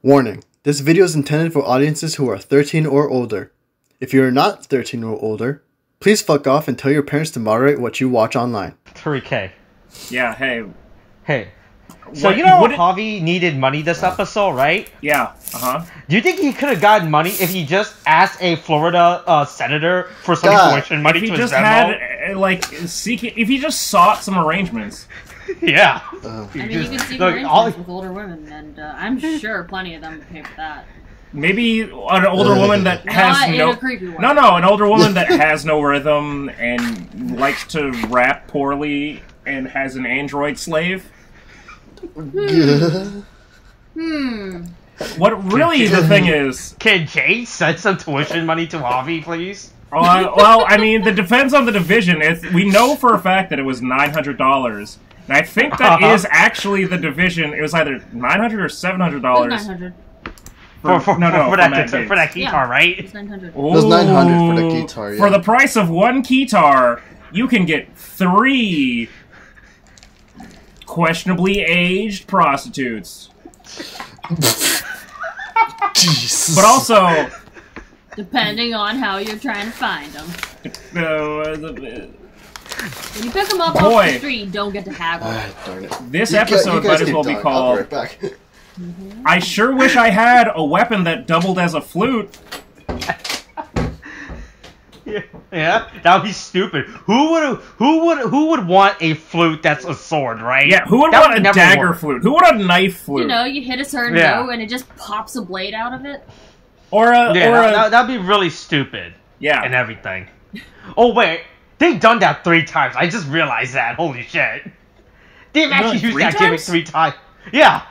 Warning, this video is intended for audiences who are 13 or older. If you are not 13 or older, please fuck off and tell your parents to moderate what you watch online. Tariq, hey. Yeah, hey. Hey. So you know Javi needed money this episode, right? Yeah, Do you think he could have gotten money if he just asked a Florida senator for some tuition money to his Venmo? If he just sought some arrangements. Yeah. I mean, you can seek arrangements with older women, and I'm sure plenty of them would pay for that. Maybe an older woman that has an older woman that has no rhythm and likes to rap poorly and has an android slave. What really the thing is... Can Jay send some tuition money to Javi, please? Well, I mean, it depends on the division. We know for a fact that it was $900. And I think that is actually the division. It was either $900 or $700. $900. For that guitar, right? It's $900. It was $900 for the guitar, yeah. For the price of one guitar, you can get 3 questionably aged prostitutes. Jesus. But also... Depending on how you're trying to find them. When you pick them up off the street, you don't get to haggle. Darn it. This episode might as well be called... Right back. I sure wish I had a weapon that doubled as a flute. Yeah, that would be stupid. Who would want a flute that's a sword, right? Yeah, who would want a dagger flute? Who would want a knife flute? You know, you hit a certain note and it just pops a blade out of it. That'd be really stupid. Yeah, and everything. Oh wait, they've done that 3 times. I just realized that. Holy shit! They've actually used that gimmick 3 times. Yeah.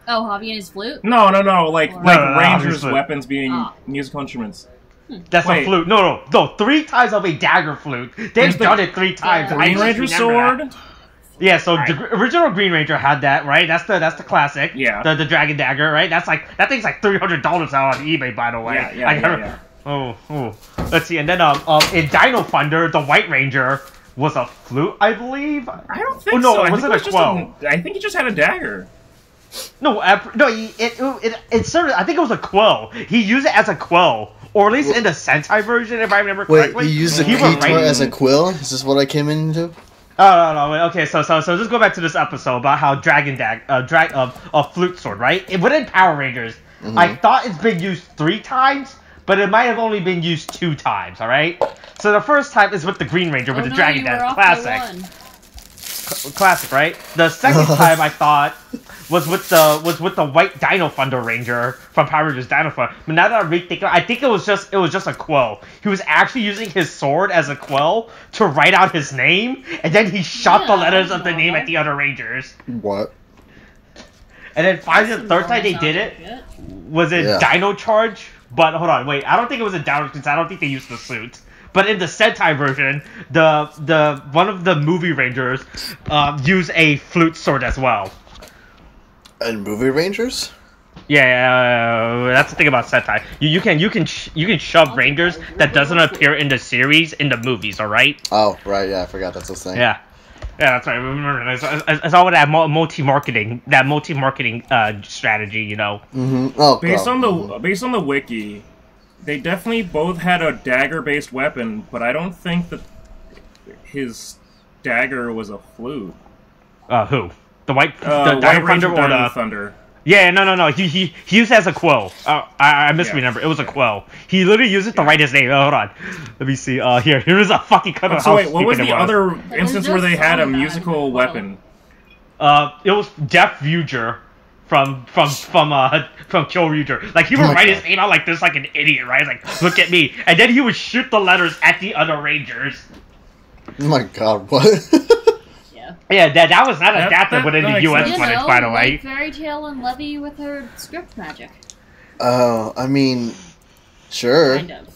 Oh, Javi and his flute? No. Like Rangers' weapons being musical instruments. That's a flute. No. 3 times of a dagger flute. They've done it 3 times. Green Ranger sword. Yeah, so the original Green Ranger had that, right? That's the classic. Yeah. The dragon dagger, right? That thing's like $300 out on eBay, by the way. Yeah. Oh. Let's see, and then in Dino Thunder, the White Ranger was a flute, I believe. I don't think so. Was it a quell? I think he just had a dagger. No, it sort of. I think it was a quell. He used it as a quell, or at least in the Sentai version, if I remember correctly. Wait, he used the guitar as a quill? Is this what I came into? Oh no. Okay, so just go back to this episode about how a flute sword, right? Within Power Rangers, I thought it's been used 3 times, but it might have only been used 2 times. All right. So the first time is with the Green Ranger with the dragon dagger, classic, right? The second time I thought was with the White Dino Thunder Ranger from Power Rangers Dino Fury. But now that I rethink it, I think it was just a quell. He was actually using his sword as a quell to write out his name, and then he shot the letters of the name at the other Rangers. What? And then finally, the third time they did it was in Dino Charge. But hold on, wait, I don't think it was in Dino because I don't think they used the suit. But in the Sentai version, the one of the movie Rangers used a flute sword as well. And movie Rangers? Yeah, that's the thing about Sentai. You can shove Rangers that doesn't appear in the series in the movies. All right. Oh right, yeah, I forgot that's the thing. Yeah, that's right. Remember, it's all that multi-marketing strategy, you know. Oh, based on the wiki, they definitely both had a dagger-based weapon, but I don't think that his dagger was a flute. Who? The White Ranger or the Thunder? Yeah, no. He used it as a quell. I misremember. It was a quell. He literally used it to write his name. Hold on. Let me see. Here is a fucking cut of so wait, what was the other instance where they had a musical weapon? It was Jeff Vuger from Kill Ryuger. Like, he would write his name out like this, like an idiot, right? Like, look at me. And then he would shoot the letters at the other Rangers. Oh my god, what? Yeah, that was not adapted within the U.S. footage, by the way. Like Fairy Tail and Levy with her script magic. Oh, I mean, sure. Kind of.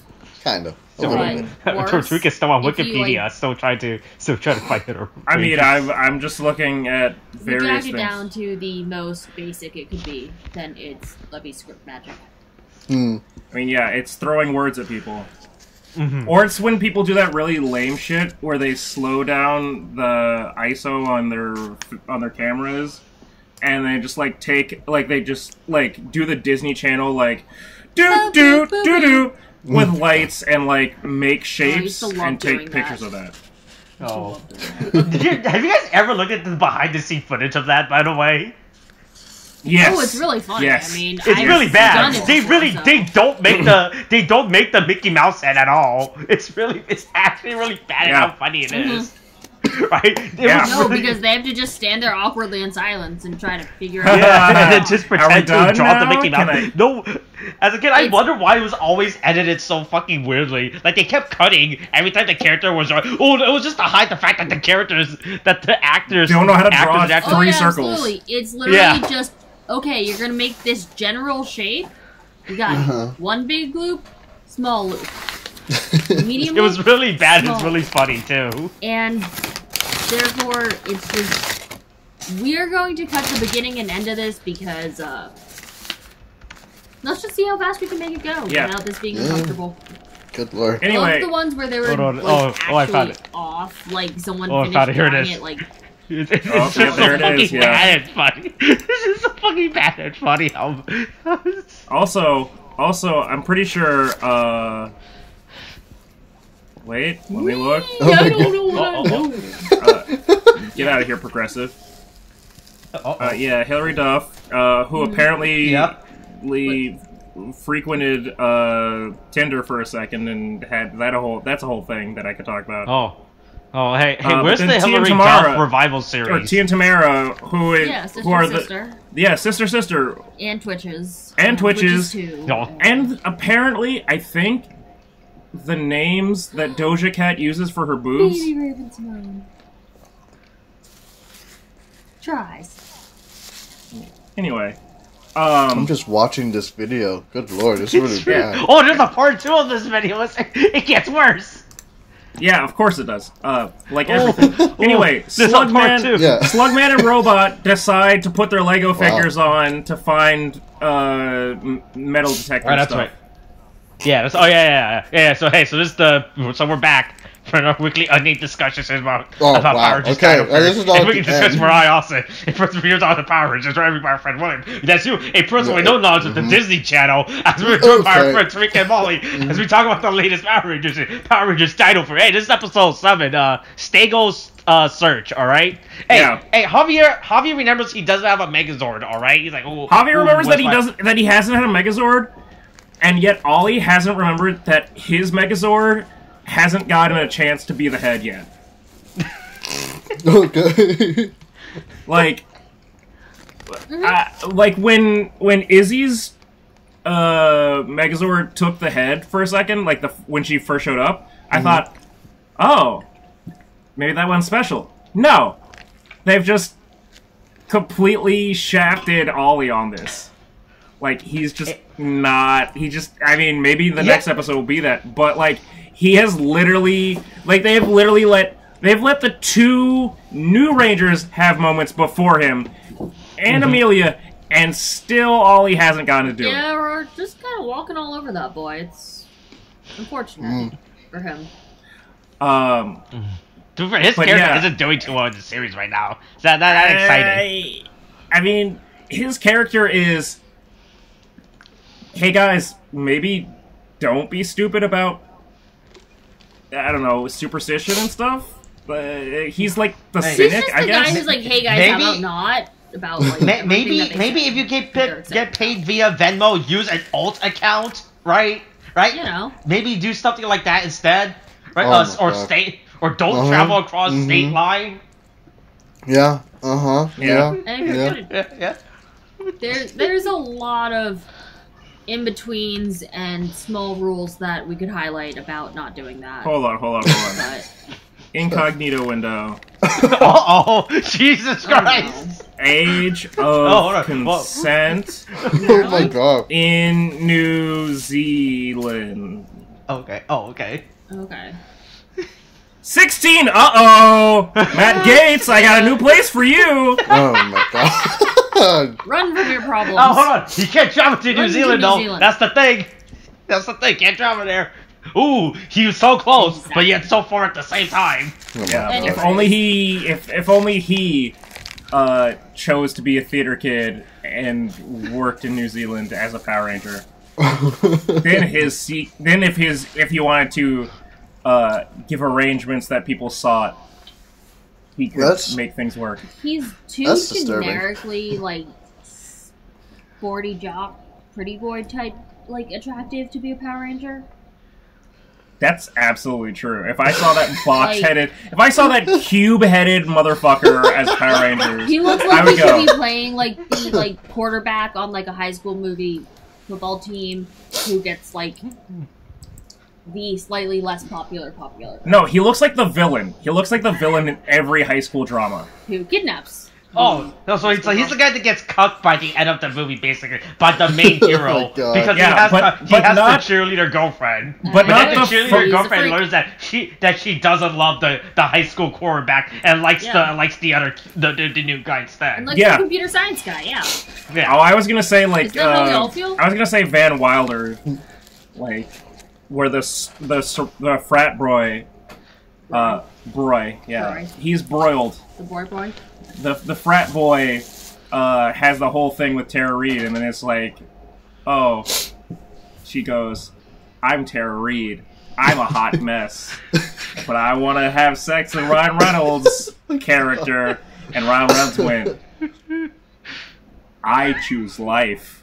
Tariq is still on Wikipedia, still trying to find it. I mean, I'm just looking at various things. Drag it down to the most basic it could be, then it's Levy's script magic. I mean, yeah, it's throwing words at people. Or it's when people do that really lame shit where they slow down the ISO on their cameras and they just like take like they just like do the Disney Channel like do do do do with lights and like make shapes and take pictures of that. Oh, have you guys ever looked at the behind-the-scene footage of that? By the way. Yes. Oh, it's really funny. Yes. I mean, it's really bad. They don't make the Mickey Mouse head at all. It's actually really bad at how funny it is. Right? No, because they have to just stand there awkwardly in silence and try to figure out. Yeah, and then just pretend to draw the Mickey Mouse. No, as a kid, I wonder why it was always edited so fucking weirdly. Like they kept cutting every time the character was. Oh, it was just to hide the fact that the actors don't know how to draw three circles. Absolutely. It's literally just okay. You're gonna make this general shape. You got one big loop, small loop. Medium it was really bad. small. It's really funny too. And therefore, it's just we're going to cut the beginning and end of this because let's just see how fast we can make it go without this being uncomfortable. Good lord. Anyway, the ones where they were I found it. off, like someone finished drawing it, like. It's just so fucking bad and funny. This is so fucking bad and funny. Also, I'm pretty sure. Wait, let me look. I don't know what I'm doing. Get out of here, Progressive. Yeah, Hilary Duff, who apparently frequented Tinder for a second and had that's a whole thing that I could talk about. Oh, hey, where's the Hilary Duff revival series? Or Tia and Tamara, who are sister. Sister. And Twitches. And Twitches. Too. And apparently, I think the names that Doja Cat uses for her boobs. Baby Raven Simone. Tries. Anyway. I'm just watching this video. Good lord, it's really bad. Oh, there's a part 2 of this video. It gets worse. Yeah, of course it does. Like everything. Anyway, Slugman and Robot decide to put their Lego figures on to find metal detector stuff. Right. Yeah. So this is so we're back for our weekly unnamed discussions about Power Rangers Dino Fury. And we can discuss where I also reviews on the Power Rangers for every my friend William. That's you, a person with no knowledge of the Disney Channel, as we're joined by our friend Tariq and Molly, as we talk about the latest Power Rangers Dino Fury. Hey, this is episode 7, Stego Search, alright? Hey, Javier remembers he doesn't have a Megazord, alright? He's like, Javier remembers that he hasn't had a Megazord, and yet Ollie hasn't remembered that his Megazord hasn't gotten a chance to be the head yet. Okay. Like when Izzy's Megazord took the head for a second, like when she first showed up, I thought, oh, maybe that one's special. No, they've just completely shafted Ollie on this. Like he's just not. I mean, maybe the next episode will be that, but like. He has literally, like, they've let the 2 new Rangers have moments before him, and Amelia, and still Ollie hasn't gotten to do it. Yeah, we're just kind of walking all over that boy. It's unfortunate for him. His character isn't doing too well in the series right now. Is that exciting? I mean, his character is, hey guys, maybe don't be stupid about, I don't know, superstition and stuff. But he's like the cynic, he's just I guess. Guy who's like, hey guys, how about not? About like maybe if you get paid via Venmo, use an alt account, right? You know, maybe do something like that instead, right? Or don't travel across state line. Yeah. Yeah. There's a lot of in-betweens and small rules that we could highlight about not doing that. Hold on. But... Incognito window. Oh, Jesus Christ! Age of consent. Oh my god. In New Zealand. Okay. Oh, okay. 16! Uh-oh! Matt Gates, I got a new place for you! Oh my god. Run from your problems. Oh, hold on. You can't travel to New Zealand, though. That's the thing. Can't travel there. Ooh, he was so close, but yet so far at the same time. Yeah. Anyway. If only he chose to be a theater kid and worked in New Zealand as a Power Ranger. Then if he wanted to give arrangements that people sought, he could make things work. He's too generically like sporty jock, pretty boy type, like attractive to be a Power Ranger. That's absolutely true. If I saw that box-headed, if I saw that cube-headed motherfucker as Power Rangers, he looks like he should be playing like the quarterback on like a high school movie football team who gets like the slightly less popular. No, he looks like the villain. He looks like the villain in every high school drama. Who kidnaps. Oh, no, so he's the guy that gets cucked by the end of the movie, basically, by the main hero, because he has the cheerleader girlfriend. But not the cheerleader girlfriend learns that she doesn't love the high school quarterback and likes the new guy instead. And likes the computer science guy, Oh, I was gonna say like is that how we all feel? I was gonna say Van Wilder, like where the frat boy, he's broiled. The boy. The frat boy has the whole thing with Tara Reid, and then it's like, oh, she goes, I'm Tara Reid. I'm a hot mess. But I want to have sex with Ryan Reynolds' character, and Ryan Reynolds went, I choose life.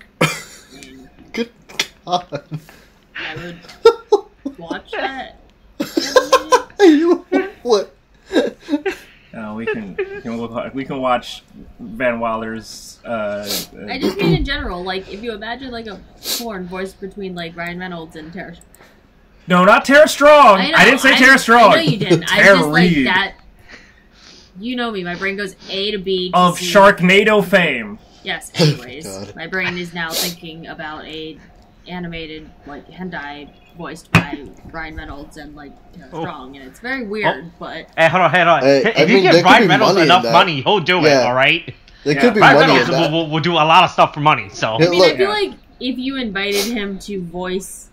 Good God. I would watch that. What? We can watch Van Wilder's. I just mean in general, like if you imagine like a porn voiced between like Ryan Reynolds and Tara. No, not Tara Strong. I didn't say Tara Strong. I know you didn't. I just like that. You know me. My brain goes A to B. To of C. Sharknado fame. Yes. Anyways, my brain is now thinking about a animated like hentai voiced by Ryan Reynolds and like Strong, and it's very weird. But hey, hold on. If you give Ryan Reynolds enough money, he'll do it. All right. There could be Ryan money Reynolds will do a lot of stuff for money. So I mean, I feel like if you invited him to voice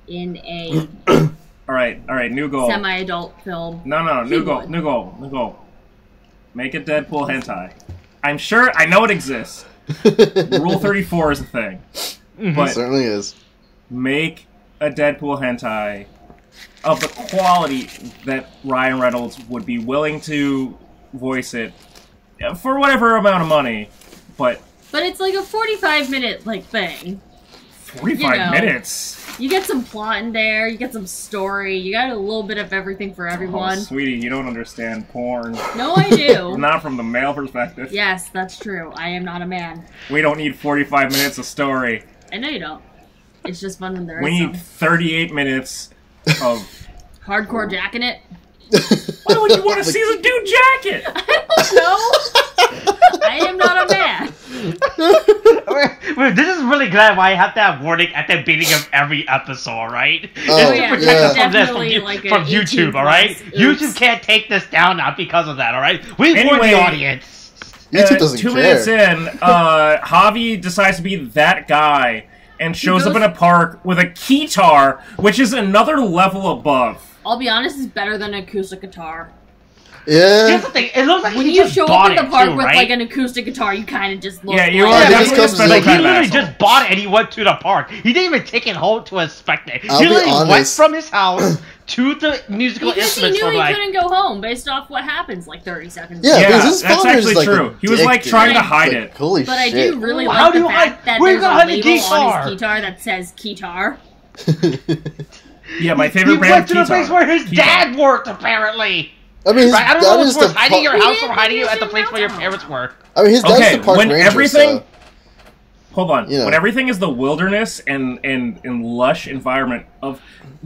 in a all right, new goal. Semi-adult film. No, new goal. Make a Deadpool hentai. I'm sure I know it exists. Rule 34 is a thing. But it certainly is. Make a Deadpool hentai of the quality that Ryan Reynolds would be willing to voice it for whatever amount of money, but it's like a 45-minute like thing. 45 minutes. You get some plot in there, you get some story, you got a little bit of everything for everyone. Oh, sweetie, you don't understand porn. No, I do. Not from the male perspective. Yes, that's true. I am not a man. We don't need 45 minutes of story. I know you don't. It's just fun when there we is need 38 minutes of hardcore jacking it. Why would you want to see the dude jack it? I don't know. I am not a man. Wait, this is really glad why I have that warning at the beginning of every episode, right? Oh, it's to protect us from this like from YouTube, alright? YouTube can't take this down now because of that, alright? We warn the audience. YouTube doesn't care. 2 minutes in, Javi decides to be that guy and shows up in a park with a keytar, which is another level above. I'll be honest, it's better than an acoustic guitar. Yeah. Here's the thing, it looks like when he you just show bought up in it the park too, with right? like an acoustic guitar, you kind of just look. Yeah, you like, are definitely a special like, he kind of literally asshole. just bought it and he went to the park. He didn't even take it home to inspect it. I'll He be literally went honest. from his house to the musical because he instruments knew for he like... couldn't go home based off what happens like 30 seconds. Yeah, Yeah, because his that's father's actually like true. He was like trying to hide it. Holy But I shit. do really How like do the you fact hide- that where there's you a gonna hide the label on guitar? his guitar that says keytar. Yeah, my He favorite brand went of to the keytar. place where his Keytar. dad worked, apparently. I mean, his Right? I don't dad know if is it's the hiding your pa- house or didn't hiding you use at the him place where your out. parents were. I mean, his dad's Okay, the park when ranger, everything... so... Hold on. You know. When everything is the wilderness and lush environment of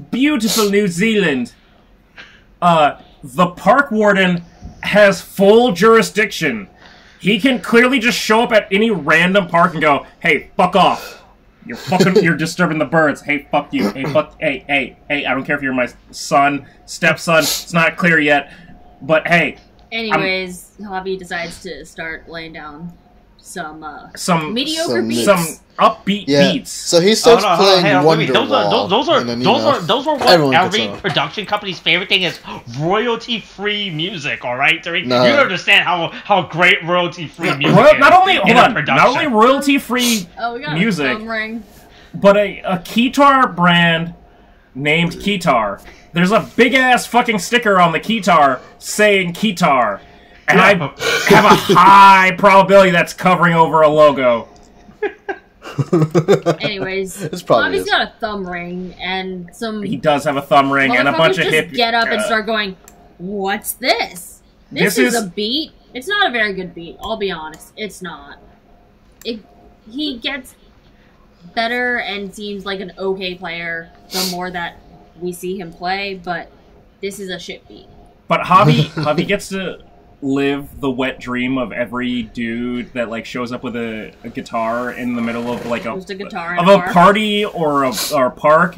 beautiful New Zealand, the park warden has full jurisdiction. He can clearly just show up at any random park and go, "Hey, fuck off. You're disturbing the birds. Hey, fuck you. Hey, I don't care if you're my son, stepson. It's not clear yet. But hey." Anyways, Javi decides to start laying down some mediocre beats. some upbeat beats. So he starts playing Wonderwall. Those are what everyone every gets production company's favorite thing is: royalty-free music. All right, Tariq? No. You don't understand how great royalty-free music is. Not only production. royalty-free music, but a keytar brand named Keytar. There's a big ass fucking sticker on the keytar saying Keytar, and I have a high probability that's covering over a logo. Anyways, probably Bobby's got a thumb ring and some. He does have a thumb ring and a bunch of hippies. Get up and start going. What's this? This is a beat. It's not a very good beat. I'll be honest. It's not. He gets better and seems like an okay player the more that we see him play, but this is a shit beat. But Javi gets to live the wet dream of every dude that like shows up with a guitar in the middle of like a party or a park,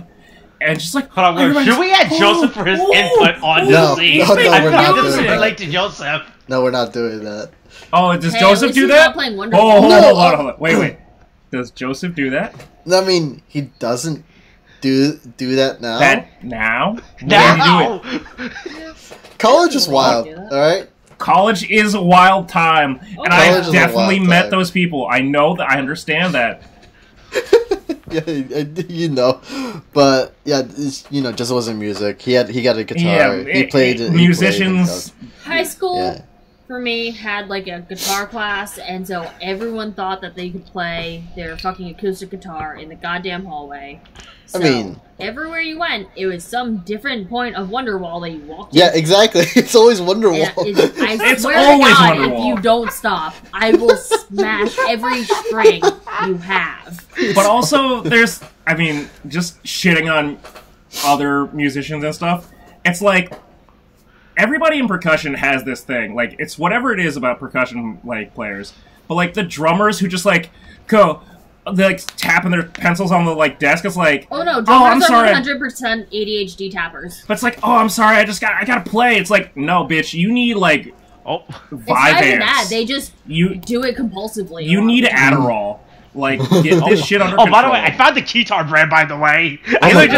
and just like, hold on, should we add Joseph for his input on the scene? No, we're not doing that. Relate to Joseph. No, we're not doing that. Oh, does Joseph do that? Hold on. Wait. Does Joseph do that? I mean, he doesn't do that now. Now? College is wild, alright? College is a wild time, and I've definitely met those people. I know that. I understand that. Yeah, you know, but yeah, just wasn't music. He got a guitar. Yeah, he played musicians. High school for me had like a guitar class, and so everyone thought that they could play their fucking acoustic guitar in the goddamn hallway. So, I mean, everywhere you went, it was some different point of Wonderwall that you walked. Yeah, exactly. It's always Wonderwall. I swear to God, if you don't stop, I will smash every string you have. But also, there's, just shitting on other musicians and stuff. It's like, everybody in percussion has this thing. Like, it's whatever it is about percussion, like, players. But, like, the drummers who just, like, go... They're like tapping their pencils on the like desk. It's like, oh no, drummers are 100% ADHD tappers. But it's like, oh, I'm sorry, I gotta play. It's like, no, bitch, you need like it's not even that. They just do it compulsively. You need Adderall. Like, get this shit under control. By the way, I found the Keytar brand, by the way. I found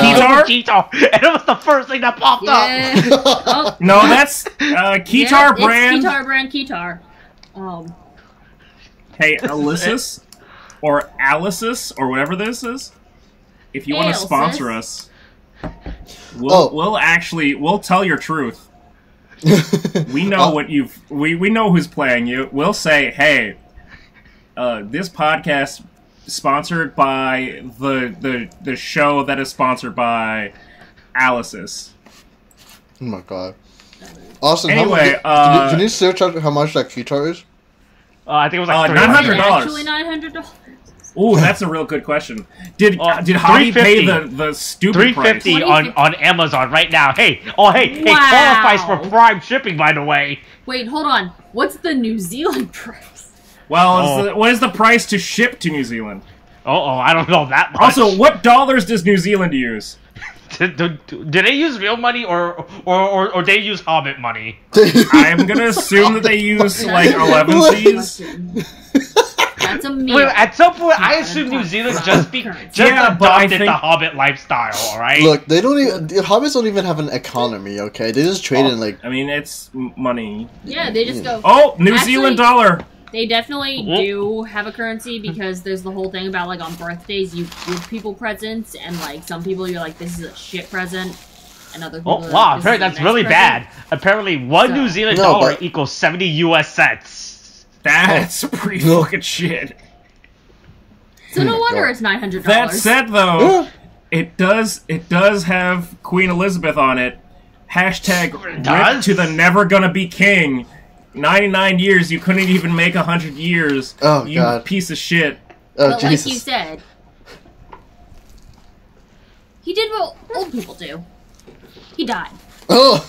Keytar, and it was the first thing that popped up. No, that's Keytar brand. It's Keytar brand Keytar. Hey, Alyssus. Or Alice's, or whatever this is. If you want to sponsor us, we'll tell your truth. We know what we know who's playing you. We'll say, hey, this podcast sponsored by the show that is sponsored by Alice's. Oh my god. Austin, anyway, can you search out how much that guitar is? I think it was like $900. Actually, $900. Ooh, that's a real good question. Did Javi pay the stupid price? $350 on Amazon right now. Hey, it qualifies for Prime shipping, by the way. Wait, hold on. What's the New Zealand price? Well, what is the price to ship to New Zealand? I don't know that much. Also, what dollars does New Zealand use? Do they use real money or they use Hobbit money? I'm gonna assume that they use like 11 C's. That's a meme. Wait, at some point, I assume New Zealand adopted the Hobbit lifestyle. All right. Look, they don't even. The Hobbits don't even have an economy. Okay, they just trade in like. It's money. Yeah, they just go. Oh, New Zealand dollar. They definitely do have a currency because there's the whole thing about like on birthdays you give people presents and like some people you're like this is a shit present and other people wow, that's really bad. Apparently, one New Zealand dollar equals 70 US cents. That's pretty fucking shit. So no wonder it's $900. That said, though, it does have Queen Elizabeth on it. Hashtag rip to the never gonna be king. 99 years, you couldn't even make 100 years. Oh, you God. Piece of shit. Oh, but Jesus. like you said, he did what old people do. He died. Oh.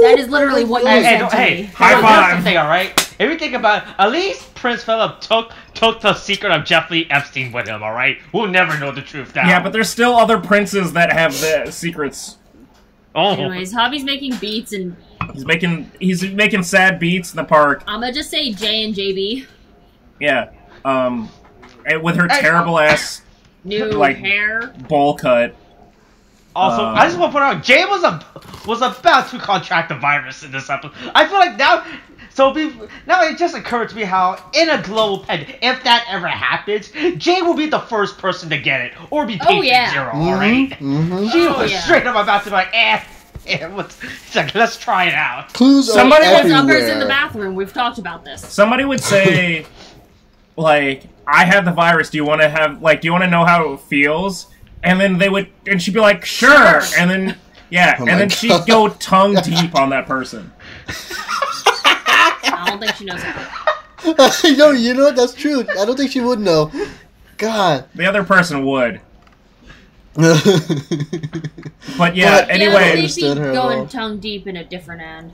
That is literally what you said to me. High five. All right. If you think about it, at least Prince Philip took the secret of Jeffrey Epstein with him. All right. We'll never know the truth now. Yeah, but there's still other princes that have the secrets. Anyways, Javi's making beats and he's making sad beats in the park. I'm gonna just say J and JB. Yeah. And with her terrible ass New like hair. bowl cut. Also, I just want to point out, Jay was about to contract the virus in this episode. I feel like now, now it just occurred to me how in a global pandemic, if that ever happens, Jay will be the first person to get it or be patient zero. All right, she was straight up about to be like, it's like, let's try it out. Clues Somebody are was everywhere. in the bathroom. We've talked about this. Somebody would say, like, I have the virus. Do you want to know how it feels? And then and she'd be like, sure. And then, and then she'd go tongue deep on that person. I don't think she knows how. No, you know what? That's true. I don't think she would know. God. The other person would. But yeah, anyway. They'd be going tongue deep in a different end.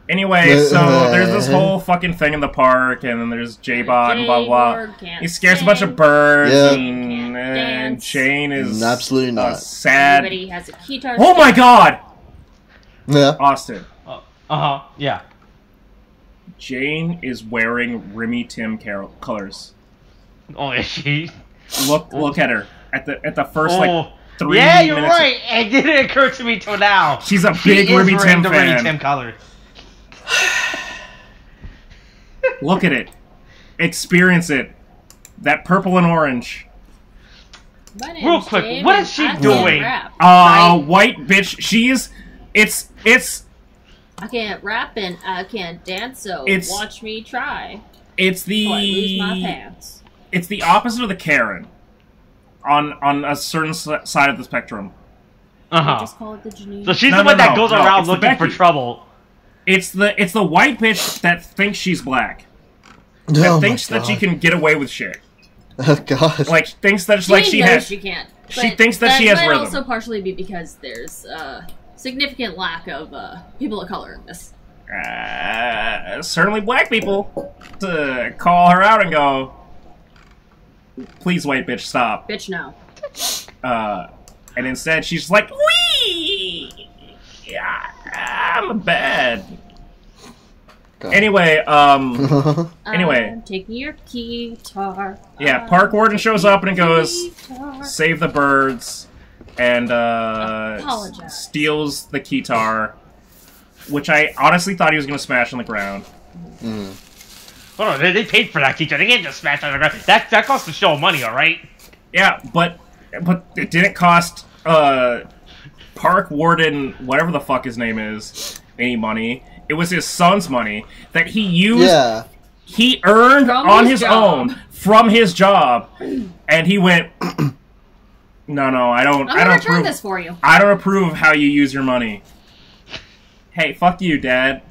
Anyway, so there's this whole fucking thing in the park, and then there's J-Bot and blah blah. He scares a bunch of birds, and Shane is absolutely not sad. Everybody has a guitar. Oh my god! Yeah. Austin. Yeah. Jane is wearing Remy Tim colors. Oh, is she? Look at her at the first like 3 yeah, you're minutes. right. It didn't occur to me till now. She's a big Remy Tim fan. Remy Tim color. Look at it. Experience it. That purple and orange. Real quick, what is she doing? White bitch. It's. I can't rap and I can't dance, so watch me try. It's the. Or I lose my pants. It's the opposite of the Karen. On a certain side of the spectrum. Just call it the Janine. So she's the one that goes around looking for trouble. It's the white bitch that thinks she's black. That thinks that she can get away with shit. Oh god. Like thinks that she has. She can't. She thinks that she has rhythm. That might also partially be because there's significant lack of people of color in this. Certainly black people to call her out and go, please, white bitch, stop. Bitch, no. And instead she's like, wee! Yeah, I'm bad. God. Anyway, I'm taking your guitar. Yeah, Park Warden shows up and goes, save the birds, and steals the guitar, which I honestly thought he was going to smash on the ground. Hold on, they paid for that guitar. They can't just smash on the ground. That cost the show money, alright? Yeah, but it didn't cost Park Warden, whatever the fuck his name is, any money. It was his son's money that he used. Yeah. He earned on his own from his job, and he went, No, I don't. I don't approve this for you. I don't approve of how you use your money. Hey, fuck you, Dad.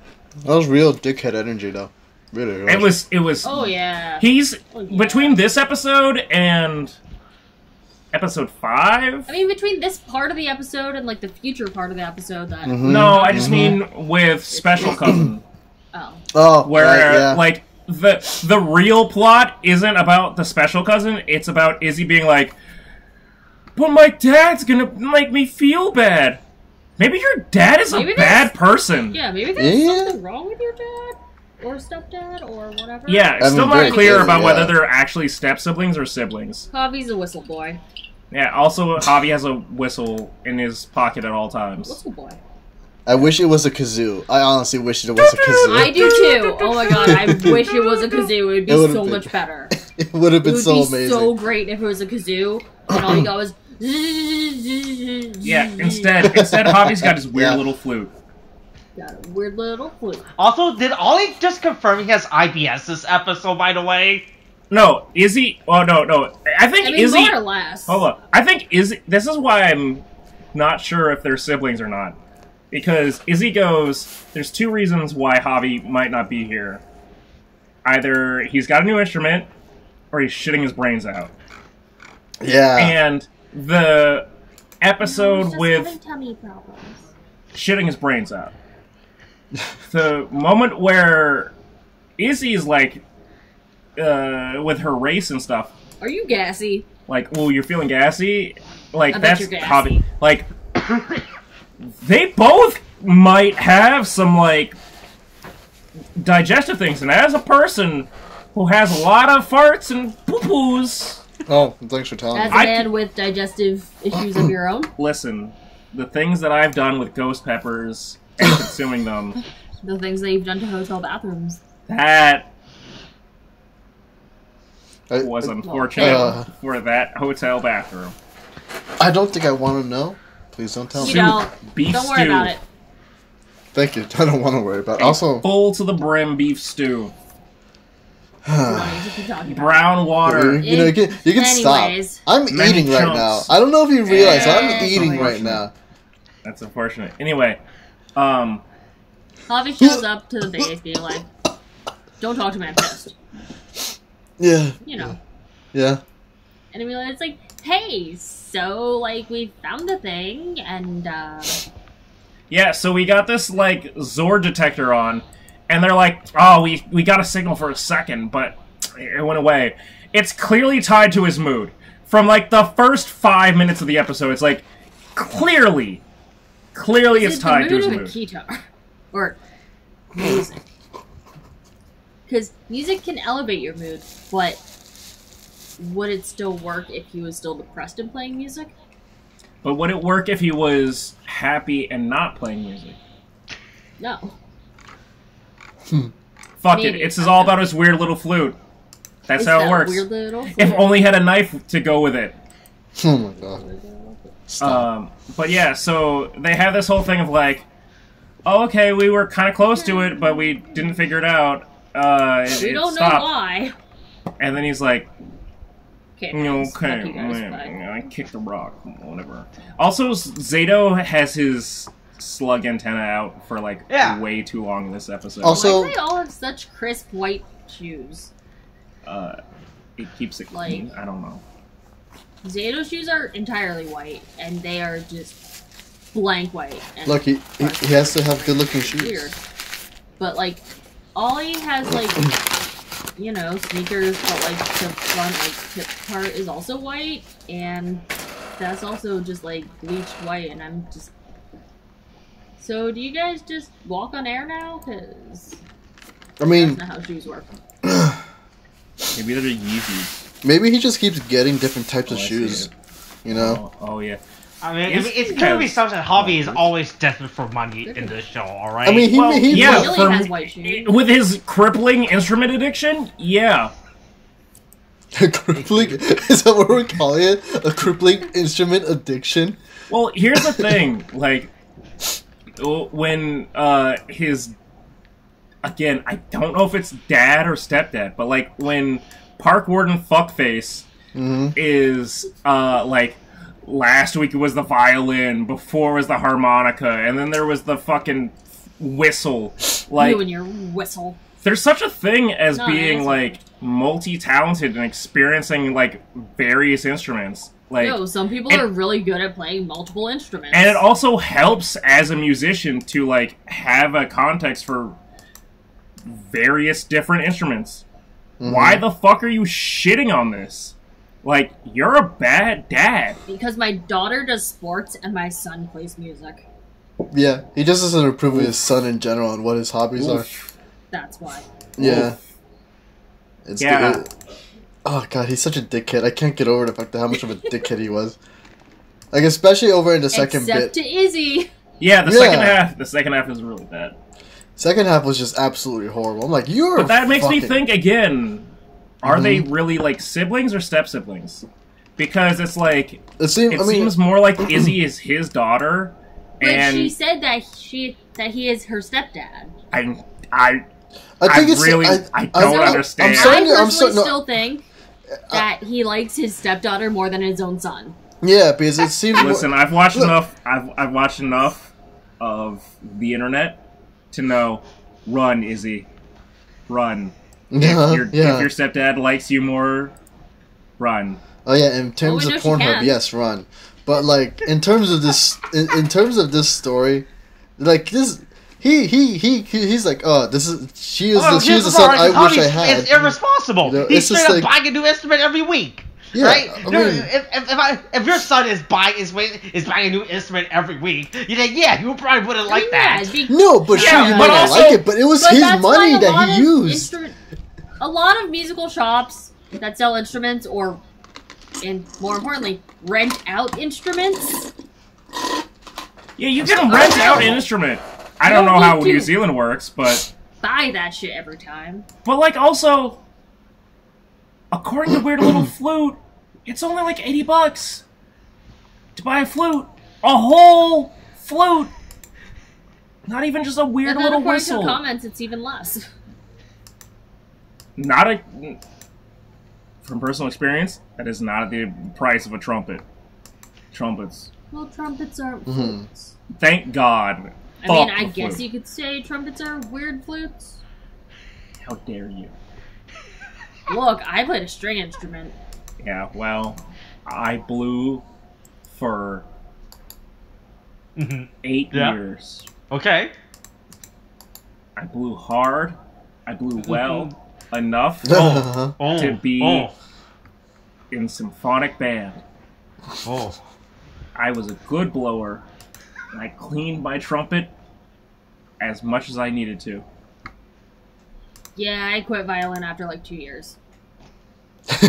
That was real dickhead energy, though. Really. It was. Oh yeah. Between this episode and episode 5. I mean, between this part of the episode and like the future part of the episode, that. No, I just mean with Special Cousin. Oh. Where like the real plot isn't about the Special Cousin. It's about Izzy being like, but my dad's gonna make me feel bad. Maybe your dad is a bad person. Yeah, maybe there's something wrong with your dad. Or stepdad, or whatever. Yeah, it's still not clear about whether they're actually step-siblings or siblings. Javi's a whistle boy. Yeah, also, Javi has a whistle in his pocket at all times. Whistle boy. I wish it was a kazoo. I honestly wish it was a kazoo. I do too. Oh my god, I wish it was a kazoo. It would be so much better. It would have been so amazing. It would be so great if it was a kazoo, and all you got was... Yeah, instead Javi's got his weird little flute. Got a weird little flute. Also, did Ollie just confirm he has IBS this episode, by the way? No, Izzy... Oh, no. I mean, Izzy... more or less. Hold on. I think Izzy... This is why I'm not sure if they're siblings or not. Because Izzy goes... There's 2 reasons why Javi might not be here. Either he's got a new instrument, or he's shitting his brains out. Yeah. And the episode with... having tummy problems. Shitting his brains out. The moment where Izzy's like, with her race and stuff. Are you gassy? Like, oh, you're feeling gassy? Like, I that's bet you're hobby. gassy. Like, they both might have some, like, digestive things. And as a person who has a lot of farts and poo-poos. Oh, thanks for telling As me. a man with digestive issues of your own. Listen, the things that I've done with ghost peppers and consuming them. The things that you've done to hotel bathrooms. That was unfortunate for that hotel bathroom. I don't think I want to know. Please don't tell me. You don't. Beef Don't stew. worry about it. Thank you. I don't want to worry about it. Also, Full to the brim beef stew. We don't need to keep talking about Brown water. you know, you can Anyways. stop. I'm Many eating right chunks. now. I don't know if you realize, I'm Yeah. eating right now. That's unfortunate. Anyway, Javi shows up to the base being like, don't talk to me, I'm pissed. Yeah. You know. Yeah. And it's like, hey, so, like, we found the thing, and, yeah, so we got this, like, Zord detector on, and they're like, oh, we got a signal for a second, but it went away. It's clearly tied to his mood. From, like, the first 5 minutes of the episode, it's like, clearly it's tied to his the mood. mood of a guitar. Or music. Because music can elevate your mood, but would it still work if he was still depressed and playing music? But would it work if he was happy and not playing music? No. Fuck Maybe. it, it's all about his weird little flute. That's how it that works. Weird little If only had a knife to go with it. Oh my god. Stop. But yeah, so they have this whole thing of like, oh, okay, we were kind of close to it, but we didn't figure it out. We It don't know stopped. why. And then he's like, Okay. okay, Fuck you guys, bye. I kicked the rock, whatever. Also, Zato has his slug antenna out for like way too long in this episode. Also- Why do they all have such crisp white shoes? It keeps it clean. I don't know. Zato's shoes are entirely white, and they are just blank white. And Look, he has to have good-looking shoes. weird. But, like, Ollie has, like, you know, sneakers, but, like, the front, like, tip part is also white, and that's also just, like, bleached white, and I'm just... So, do you guys just walk on air now? Because I mean, that's not how shoes work. Maybe they're Yeezys. maybe he just keeps getting different types of I see shoes. it. You know? Oh yeah. I mean, It's- it's clearly something Javi is always desperate for money in this show, alright? I mean, he Yeah, Billy from- has white shoes. With his crippling instrument addiction, yeah. A crippling, is that what we're calling it? A crippling instrument addiction? Well, here's the thing, like, when, his, again, I don't know if it's dad or stepdad, but, like, when Park Warden Fuckface is, like, last week it was the violin, before was the harmonica, and then there was the fucking whistle, like... You and your whistle. There's such a thing as No, being, that's like, multi-talented and experiencing, like, various instruments. Like, No, some people and- are really good at playing multiple instruments. and it also helps as a musician to, like, have a context for various different instruments. Why the fuck are you shitting on this? Like, you're a bad dad. Because my daughter does sports and my son plays music. Yeah, he just doesn't approve of his son in general and what his hobbies are. That's why. Yeah. It's Yeah. good. Oh god, he's such a dickhead. I can't get over the fact that how much of a dickhead he was. Like, especially over in the second Except bit. to Izzy. Yeah, the Yeah. second half is really bad. Second half was just absolutely horrible. I'm like, you're But that makes me fucking- think again, are they really, like, siblings or step-siblings? Because it's like, It seems more like Izzy is his daughter, But and she said that he is her stepdad. I think it's really, I don't understand. I'm starting to- I I'm personally no, still think that he likes his stepdaughter more than his own son. yeah, because it seems Listen, more, I've watched Look. enough. I've watched enough of the internet to know. Run, Izzy, run. yeah, If your stepdad likes you more, run. Oh yeah, in terms we of know she Pornhub, can. yes, run. But like in terms of this, in terms of this story, like this, he's like, oh, this is she is the son I wish I had. It's irresponsible. You know, He's it's just straight up like- buying a new instrument every week. Yeah, right? I No, mean- if your son is buying a new instrument every week, you think, yeah, you probably wouldn't like that. No, but Yeah, sure, you but might not also- like it, but it was his money that he used. a lot of musical shops that sell instruments and more importantly, rent out instruments. Yeah, you can rent out an instrument. I don't know how New Zealand works, but... Buy that shit every time. But, like, also... According to Weird Little Flute, it's only like $80 to buy a flute. A whole flute! Not even just a weird little whistle. According to the comments, it's even less. From personal experience, that is not the price of a trumpet. Trumpets. Well, trumpets aren't flutes. Thank God. I mean, I guess you could say trumpets are weird flutes. How dare you? Look, I played a string instrument. Yeah, well, I blew for 8 years. Okay. I blew hard. I blew well enough to be in symphonic band. I was a good blower, and I cleaned my trumpet as much as I needed to. Yeah, I quit violin after like 2 years. But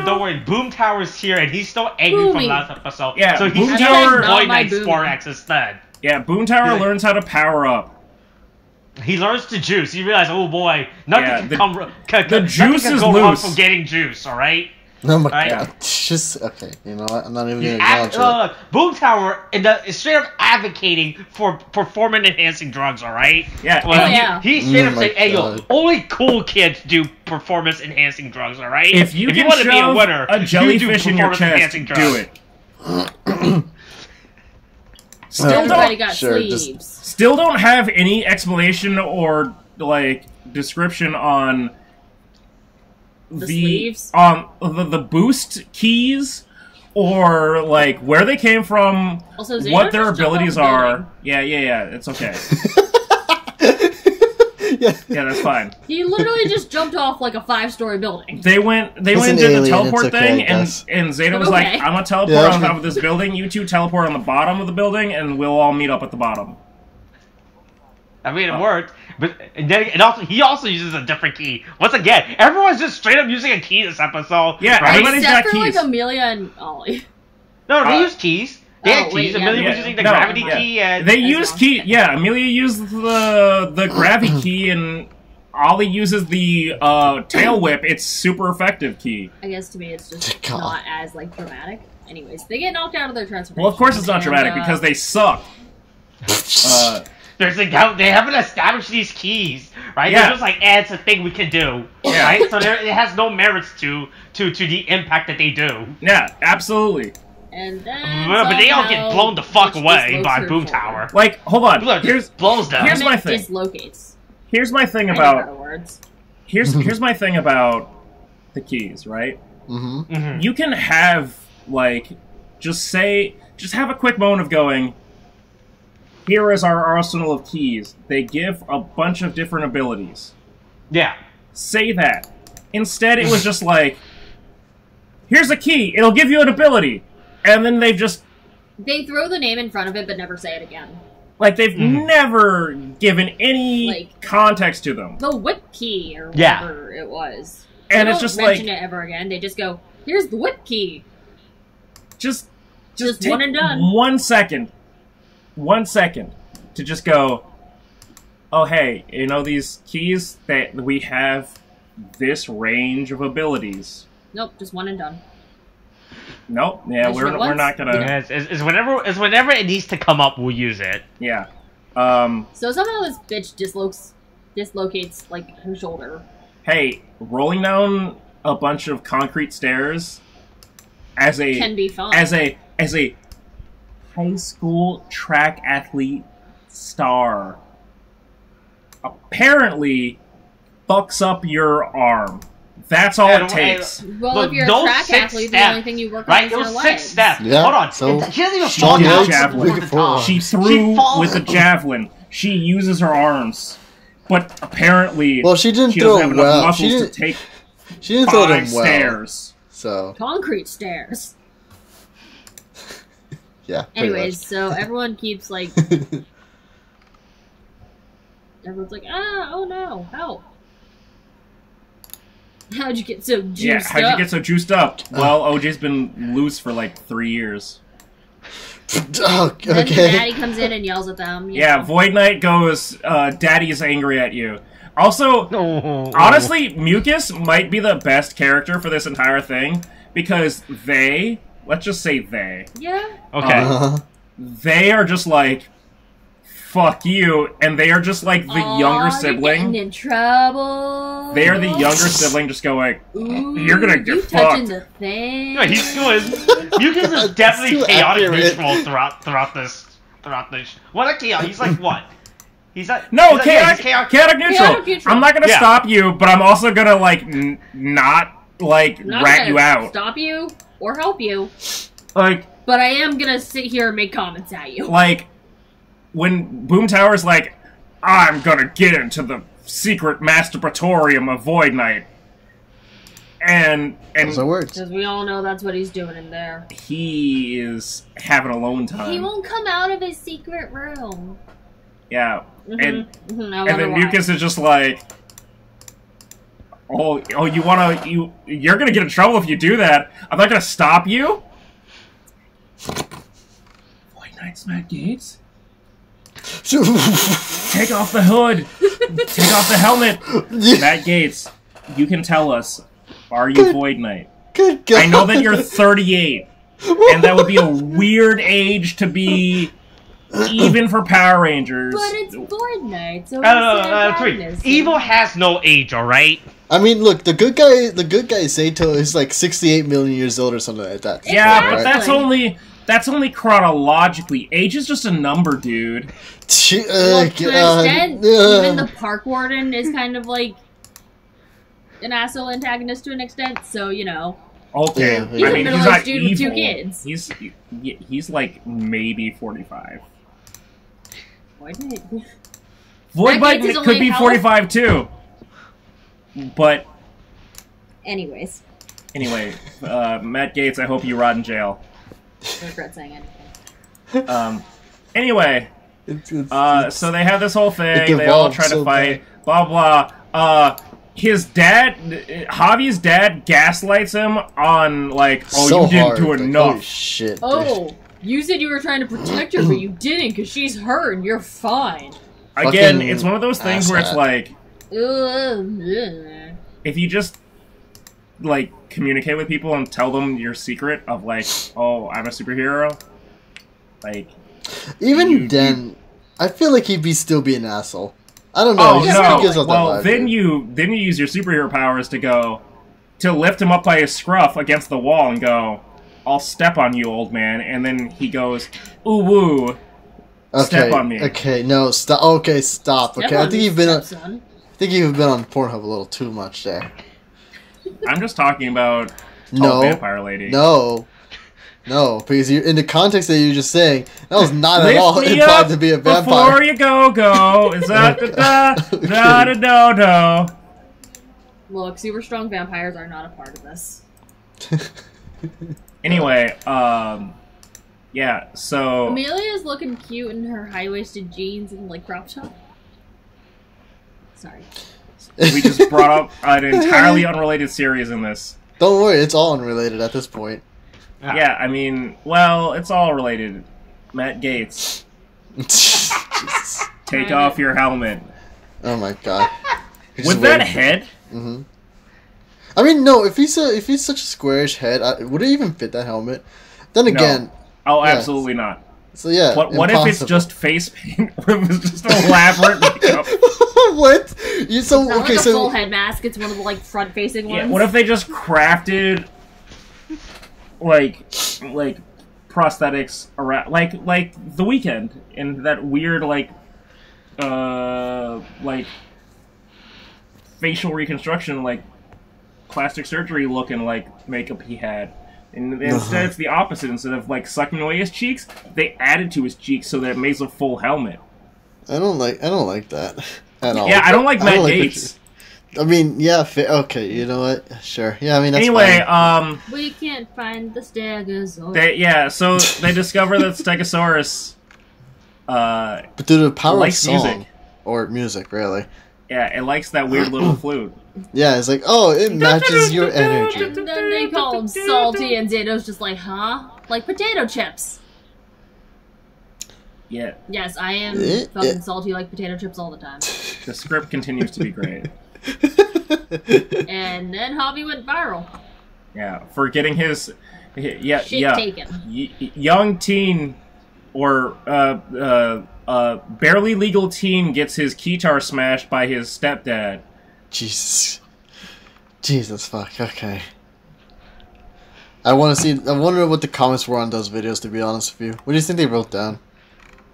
don't worry, Boom Tower's here, and he's still angry from last episode. Yeah, so he's Boom just Tower enjoying my Sporax instead. Yeah, Boom Tower learns how to power up. He learns to juice. He realizes, oh boy, nothing the juice is go loose. wrong from getting juice. All right. Oh my right? god. Just okay. You know what? I'm not even gonna acknowledge it. Boom Tower is straight up advocating for performance enhancing drugs. All right. Yeah. Well, he's straight up saying, "Hey, yo, only cool kids do performance enhancing drugs. All right. If you want to be a winner, a jellyfish in your chest, do it." Still don't have any explanation or like description on the boost keys or like where they came from, also, what their abilities are. Yeah, it's okay. Yeah, that's fine. He literally just jumped off like a 5-story building. They went and did the teleport thing, and Zeta was like, I'm gonna teleport on top of this building, you two teleport on the bottom of the building, and we'll all meet up at the bottom. I mean, it worked, but he also uses a different key. Once again, everyone's just straight up using a key this episode. Yeah, right? Everybody's got keys. Except for like Amelia and Ollie. No, they use keys. They had keys. Amelia was using the gravity key. And they used key. Yeah, Amelia used the gravity key, and Ollie uses the tail whip. It's super effective key. I guess to me, it's just not as like dramatic. Anyways, they get knocked out of their transformation. Well, of course it's not dramatic because they suck. They haven't established these keys, right? Yeah. They're just like, it's a thing we can do, right? So it has no merits to the impact that they do. Yeah, absolutely. And then but they all get blown the fuck away by Boom Tower. Like, hold on. Blows them. Here's my thing. Dislocates. Here's my thing about. Here's my thing about the keys, right? You can have like, just have a quick moment of going. Here is our arsenal of keys. They give a bunch of different abilities. Yeah. Say that. Instead, it was just like, here's a key. It'll give you an ability. And then they throw the name in front of it, but never say it again. Like, they've never given any context to them. The whip key, or whatever it was. And they it's just don't mention it ever again. They just go, here's the whip key. Just one and done. 1 second. 1 second to just go, oh hey, you know these keys that we have this range of abilities. Nope, just one and done. Nope. Yeah, we're not gonna. Yeah, it's whenever it needs to come up, we'll use it. Yeah. So somehow this bitch dislocates like her shoulder. Hey, rolling down a bunch of concrete stairs can be fun. As a high school track athlete star apparently fucks up your arm. That's all it takes. Well, if you're a track athlete, the only thing you work on is your legs. 6 steps. Yeah, hold on. So she doesn't even fall down. She threw with a javelin. She uses her arms, but apparently, she didn't she throw doesn't have well. enough muscles to take she didn't throw them well. Stairs. So concrete stairs. Yeah. Anyways, so everyone keeps like everyone's like, oh no, help. How'd you get so juiced Yeah, how'd you up? get so juiced up? Well, OJ's been loose for like 3 years. Oh, Then okay. Daddy comes in and yells at them. You Yeah, know. Void Knight goes, Daddy is angry at you. Also, honestly, Mucus might be the best character for this entire thing, because let's just say they. Yeah. Okay. They are just like, fuck you, and they are just like the younger You're sibling. getting in trouble. They are the younger sibling just going, Ooh, you're gonna get you touching fucked. the thing. No, he's doing. Mucus is definitely too chaotic accurate. neutral throughout this. What a chaos? He's like what? He's like No, he's like, yeah, he's chaotic neutral. Chaotic neutral. I'm not gonna Yeah. stop you, but I'm also gonna, like, not, like, Not rat gonna you out. Stop you or help you, Like, but I am gonna sit here and make comments at you. like, when Boom Tower's like, I'm gonna get into the secret masturbatorium of Void Knight. And Those are words. Because we all know that's what he's doing in there. he is having alone time. He won't come out of his secret room. Yeah. And I and wonder then why. Mucus is just like, oh, you're gonna get in trouble if you do that. I'm not gonna stop you. Void Knight's Matt Gates? Take off the hood. Take off the helmet. Matt Gates, you can tell us, are you Void Knight? Good God. I know that you're 38, and that would be a weird age to be even for Power Rangers. But it's Void Knight, so No, it's three. antagonist. Evil has no age, all right. I mean, look, the good guy Sato is like 68 million years old or something like that. Yeah, but Exactly. that's only chronologically. Age is just a number, dude. Well, to an extent, even the park warden is kind of like an asshole antagonist to an extent, so, you know. Okay, Yeah, He's yeah. I a mean, he's middle-aged not dude with 2 evil. kids. He's like maybe 45. Void Knight. Void Matt Gates is Knight could only be health. 45 too. But Anyways, anyway, Matt Gates, I hope you rot in jail. I regret saying anything. Anyway, so they have this whole thing. It They all evolved try to so fight. Blah blah. His dad, Javi's dad, gaslights him on like, oh, so you didn't hard. do Like, enough. holy shit. Oh, you said you were trying to protect her, but you didn't, because she's hurt and you're fine. Again, Fucking it's one of those things where it's asshat. like, Ugh. if you just like communicate with people and tell them your secret of like, oh, I'm a superhero, like, Even then, I feel like he'd still be an asshole. I don't know. oh he just gives no, off that well vibe, then dude. you use your superhero powers to lift him up by his scruff against the wall and go, I'll step on you, old man, and then he goes, ooh woo. Step on me. Okay, no, stop. Okay, stop. Okay, I think you've been on. Stepson. I think you've been on Pornhub a little too much there. I'm just talking about No, vampire lady. no, because you in the context that you're just saying, that was not at Lift all me implied up to be a before vampire. you go. Is that da do. Look, super strong vampires are not a part of this. Anyway, yeah, so Amelia's looking cute in her high-waisted jeans and, like, crop top. Sorry. we just brought up an entirely unrelated series in this. Don't worry, it's all unrelated at this point. Yeah, I mean, well, it's all related. Matt Gates, Jesus. take off your helmet. Oh my god. You're just With that waiting for- head, Mhm. I mean, no. If he's such a squarish head, would it even fit that helmet? Then again, oh, yeah. absolutely not. so yeah. What if it's impossible. just face paint? What if it's just elaborate makeup? What? You so It's not okay? like a So full head mask, it's one of the, like, front-facing Yeah, ones. what if they just crafted like prosthetics around like The Weeknd in that weird like facial reconstruction, like plastic surgery looking like makeup he had. And instead it's the opposite. Instead of like sucking away his cheeks, they added to his cheeks so that it makes a full helmet. I don't like that at all. Yeah, I don't like Matt don't like Gates. I mean, yeah, okay, you know what? Sure. Yeah, I mean, that's Anyway, fine. We can't find the Stegosaurus. so they discover that Stegosaurus But through the power of likes song. music. or music, really. Yeah, it likes that weird little flute. Yeah, it's like, oh, it matches your energy. And then they call him salty, and Zato's just like, huh? Like potato chips. Yeah. Yes, I am fucking salty like potato chips all the time. The script continues to be great. And then Hobby went viral. Yeah, for getting his Shit taken. Young teen or barely legal teen gets his guitar smashed by his stepdad. Jesus fuck. Okay. I wonder what the comments were on those videos. To be honest with you, what do you think they wrote down?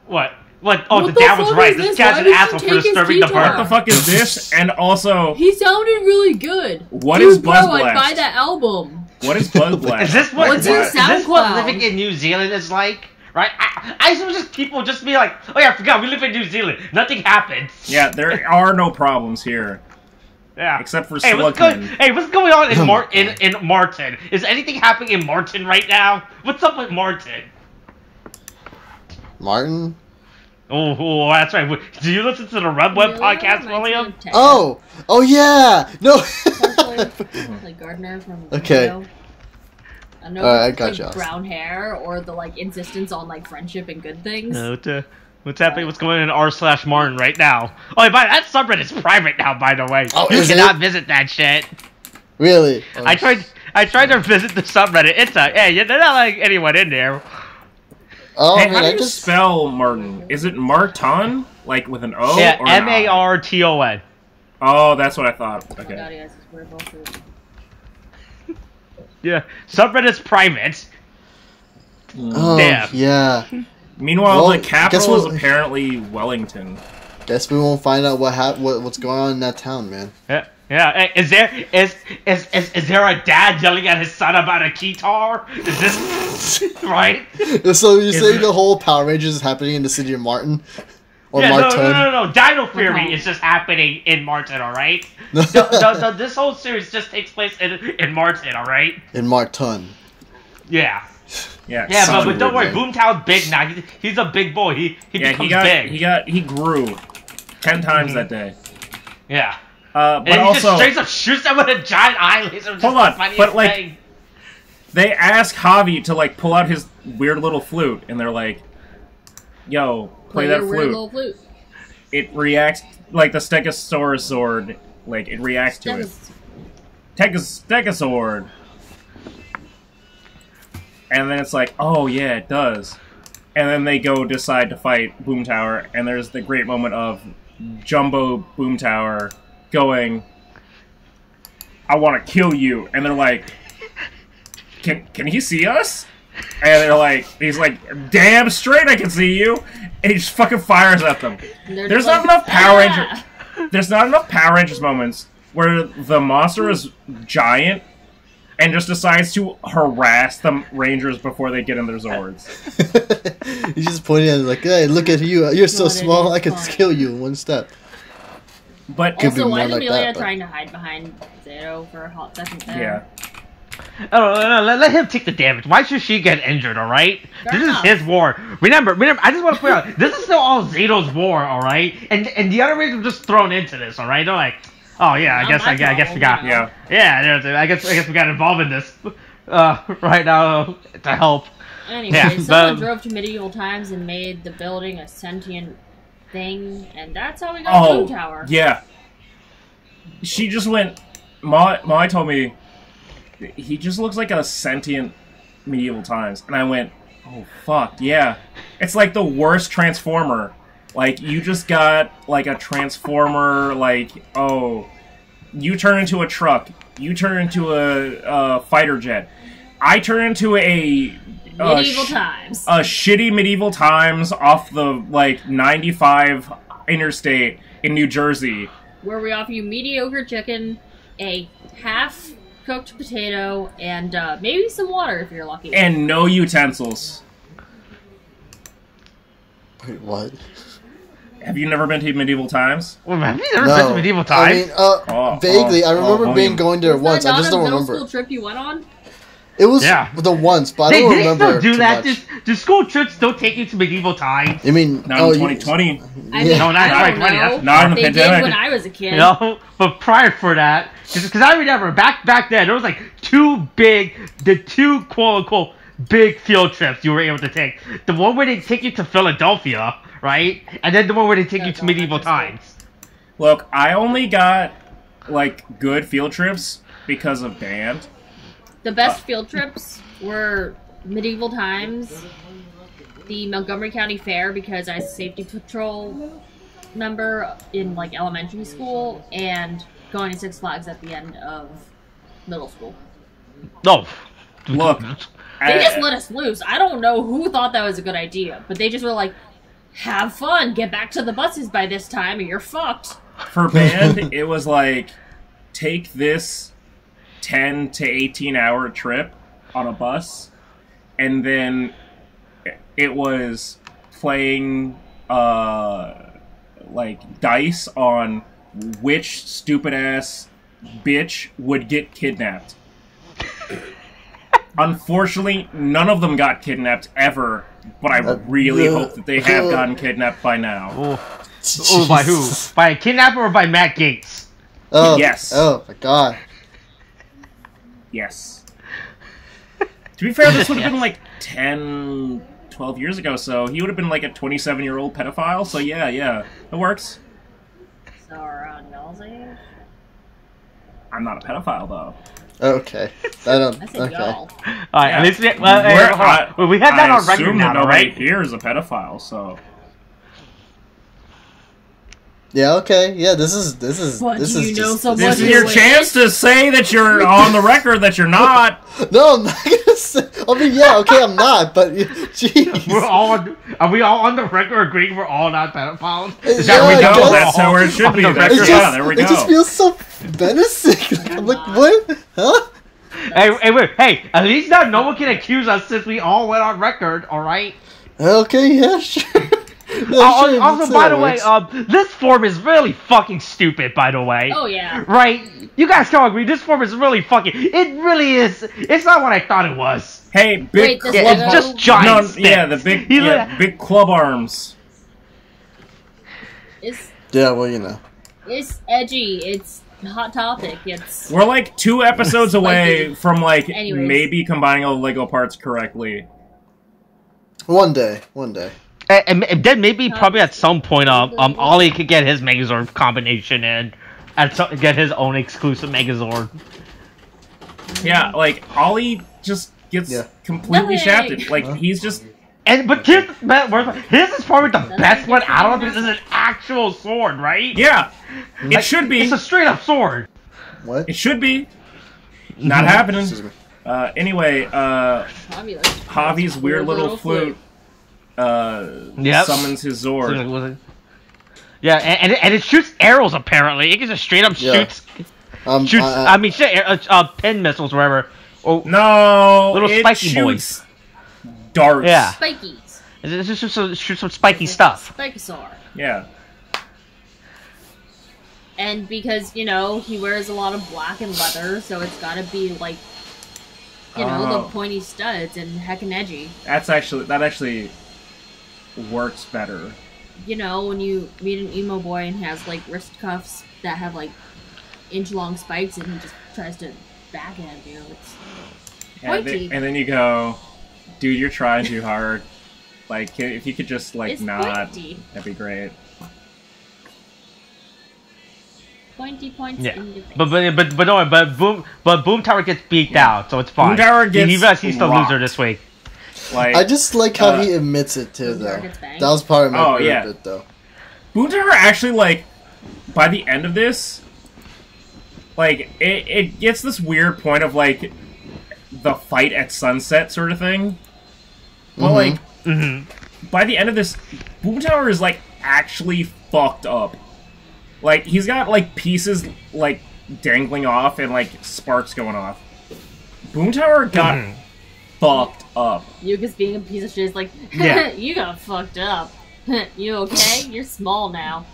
What? Oh, the dad was right. This guy's an asshole for disturbing the bird. What the fuck is this? And also, he sounded really good. What is Buzz Blast? I'd buy that album. What is Buzz Blast? Is this what? What's your Is this what SoundCloud? living in New Zealand is like? Right? I assume just people just be like, oh yeah, I forgot we live in New Zealand. Nothing happens. Yeah, there are no problems here. Yeah. Except for SLUG. What's going on in Martin? Is anything happening in Martin right now? What's up with Martin? Martin? Oh, that's right. Do you listen to the Red Web podcast, William? Oh yeah. No. Like Gardner from Okay. I know, I got like, you. brown hair or the like insistence on like friendship and good things. No, what's happening? What's going on in r/Martin right now? Oh, that subreddit's private now, by the way. Oh, you is cannot it? visit that shit. Really? Oh, I tried to visit the subreddit. They're not like anyone in there. Oh, hey, man, how do I you just spell Martin? Is it Marton? Like with an O? Yeah, or an I? Marton. Oh, that's what I thought. Oh my Okay. god, you guys, we're both Yeah, subreddit's private. Oh, Damn. yeah. Meanwhile, Well, the capital guess is apparently Wellington. Guess we won't find out what's going on in that town, man. Yeah. Hey, is there a dad yelling at his son about a guitar? Is this right? So you're saying the whole Power Rangers is happening in the city of Martin? Or Yeah, Martin? no. Dino Fury is just happening in Martin, alright? This whole series just takes place in Martin, alright? In Martin. Yeah. Yeah, but don't worry, Boomtown's big now. He's a big boy. He becomes big. He grew 10 times that day. Yeah. But and he also, just straight up shoots them with a giant eye laser. Hold on, but like, they ask Javi to like pull out his weird little flute, and they're like, "Yo, play that your flute." weird little flute. It reacts like the Stegosaurus sword. Like it reacts to it. Stegosaur. And then it's like, oh yeah, it does. And then they go decide to fight Boomtower, and there's the great moment of Jumbo Boomtower going, I want to kill you. And they're like, can he see us? And they're like, he's like, damn straight I can see you. And he just fucking fires at them. There's not enough Power Rangers. There's not enough Power Rangers moments where the monster is giant and just decides to harass the Rangers before they get in their Zords. He's just pointing at it like, hey, look at you. You're so small, I can kill you in one step. But also, why is Amelia trying to hide behind Zero for a hot second there? Yeah. Oh, no, let him take the damage. Why should she get injured, alright? This is his war. Remember, I just want to point out, this is still all Zeto's war, alright? And the other Rangers were just thrown into this, alright? They're like, oh yeah, I guess we got, I guess we got involved in this, right now, to help. Anyway, someone drove to medieval times and made the building a sentient thing, and that's how we got Blue Tower. Yeah. She just went, Molly told me, he just looks like a sentient medieval times. And I went, oh fuck, yeah. It's like the worst Transformer. Like, you just got, like, a Transformer, like, oh, you turn into a truck. You turn into a fighter jet. I turn into a medieval times. A shitty medieval times off the, like, 95 interstate in New Jersey. Where we offer you mediocre chicken, a half-cooked potato, and maybe some water if you're lucky. And no utensils. Wait, what? Have you never been to medieval times? Well, have you never been to medieval times? I mean, vaguely. I remember going there once. I just don't remember. Middle school trip you went on? It was the once, but I don't remember. They still do that. Much. Do school trips still take you to medieval times? You mean not in 2020? I mean, no, not in 2020. Not in the pandemic. They did when I was a kid. No, but prior for that, because I remember back then there was like two quote unquote big field trips you were able to take. The one where they take you to Philadelphia, right, and then the one where they take you to medieval times. Look, I only got like good field trips because of band. The best field trips were medieval times, the Montgomery County Fair because I was a safety patrol member in like elementary school, and going to Six Flags at the end of middle school. No, look, they just let us loose. I don't know who thought that was a good idea, but they just were like, "Have fun, get back to the buses by this time, or you're fucked." For band, it was like, take this 10 to 18 hour trip on a bus, and then it was playing like dice on which stupid ass bitch would get kidnapped. Unfortunately, none of them got kidnapped ever, but I really hope that they have gotten kidnapped by now. Oh, by who? By a kidnapper or by Matt Gates? Oh, yes. Oh my god. Yes. To be fair, this would have been like 10, 12 years ago, so he would have been like a 27-year-old pedophile, so yeah, it works. So around y'all's age? I'm not a pedophile, though. Okay. I don't. I said Okay. y'all. Alright, at least we have that on record now, nobody right? here is a pedophile, so... Yeah. Okay. Yeah. This is. But This do is you know just. someone This is who your is? chance to say that you're on the record that you're not. No, I'm not gonna say. I mean, yeah. Okay, I'm not. But jeez. Are we all on the record agreeing we're all not pedophiles? Is Yeah, that I guess. That's how it should be. There we go. It just feels so menacing. Like, I'm like, what? Huh? Hey, at least now no one can accuse us since we all went on record, alright? Okay. Yeah. Sure. Yeah, sure, Also, by the way, this form is really fucking stupid, by the way. Oh, yeah. Right? You guys can all agree, this form is really fucking... It really is... It's not what I thought it was. Hey, big Wait, club... It's just giant sticks. Yeah, the big, big club arms. Yeah, well, you know. It's edgy. It's hot topic. It's... We're like 2 episodes away from like Anyways. maybe combining all the Lego parts correctly. One day. And then maybe probably at some point, Ollie could get his Megazord combination and get his own exclusive Megazord. Yeah, like Ollie just gets completely shafted. Like he's just. But his is probably the best one out of it. This is an actual sword, right? Yeah, Like, it should be. It's a straight up sword. What? It should be. Not happening. Excuse me. Anyway, Javi's weird little flute. Summons his Zord. Yeah, and it shoots arrows apparently. It can just straight up shoots. Pin missiles or whatever. Oh, no, little spiky shoots darts. Yeah, Spikies. it just shoots some spiky stuff. Spikosaur. Yeah. And because, you know, he wears a lot of black and leather, so it's gotta be like, you know, the pointy studs and heckin' edgy. That actually works better. You know, when you meet an emo boy and has like wrist cuffs that have like inch-long spikes and he just tries to backhand you, it's pointy. And then you go, dude, you're trying too hard. Like, if you could just like It's not, pointy. that'd be great. Pointy points Yeah, in your face. but Boom Tower gets beaked out, so it's fine. Boom Tower gets he's the loser this week. Like, I just like how he admits it too, Boom Tower though. gets banged. That was part of my favorite bit, though. Boom Tower actually, like, by the end of this, like, it gets this weird point of, like, the fight at sunset sort of thing. Well, like, by the end of this, Boom Tower is, like, actually fucked up. Like, he's got, like, pieces, like, dangling off and, like, sparks going off. Boom Tower got fucked up. Yuka's being a piece of shit is like, Yeah. you got fucked up. You okay? You're small now.